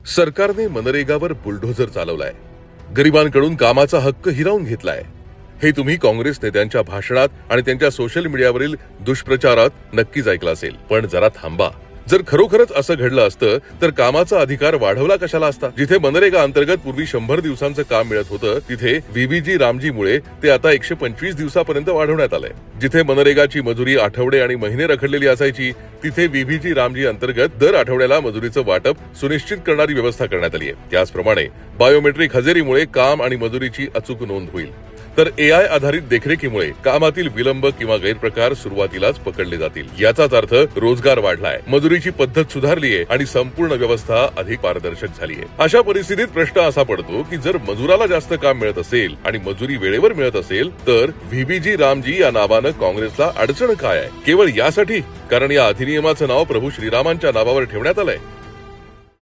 सरकारने मनरेगावर बुलडोझर चालवलाय. गरिबांकडून कामाचा हक्क हिरावून घेतलाय. हे तुम्ही काँग्रेस नेत्यांच्या भाषणात आणि त्यांच्या सोशल मीडियावरील दुष्प्रचारात नक्कीच ऐकलं असेल. पण जरा थांबा. जर खरोखरच असं घडलं असतं तर कामाचा अधिकार वाढवला कशाला असता? जिथे मनरेगा अंतर्गत पूर्वी 100 दिवसांचं काम मिळत होतं तिथे व्हीबीजी रामजीमुळे ते आता 125 दिवसापर्यंत वाढवण्यात आलंय. जिथे मनरेगाची मजुरी आठवडे आणि महिने रखडलेली असायची तिथे व्हीबीजी रामजी अंतर्गत दर आठवड्याला मजुरीचं वाटप सुनिश्चित करणारी व्यवस्था करण्यात आली आहे. त्याचप्रमाणे बायोमेट्रिक हजेरीमुळे काम आणि मजुरीची अचूक नोंद होईल. तर एआय आधारित देखरेखीमुळे कामातील विलंब किंवा गैरप्रकार सुरुवातीलाच पकडले जातील. याचाच अर्थ रोजगार वाढलाय, मजुरीची पद्धत सुधारलीये आणि संपूर्ण व्यवस्था अधिक पारदर्शक झालीये. अशा परिस्थितीत प्रश्न असा पडतो की जर मजुराला जास्त काम मिळत असेल आणि मजुरी वेळेवर मिळत असेल तर व्हीबीजी रामजी या नावानं काँग्रेसला अडचण काय आहे? केवळ यासाठी कारण या अधिनियमाचं नाव प्रभू श्रीरामांच्या नावावर ठेवण्यात आलंय.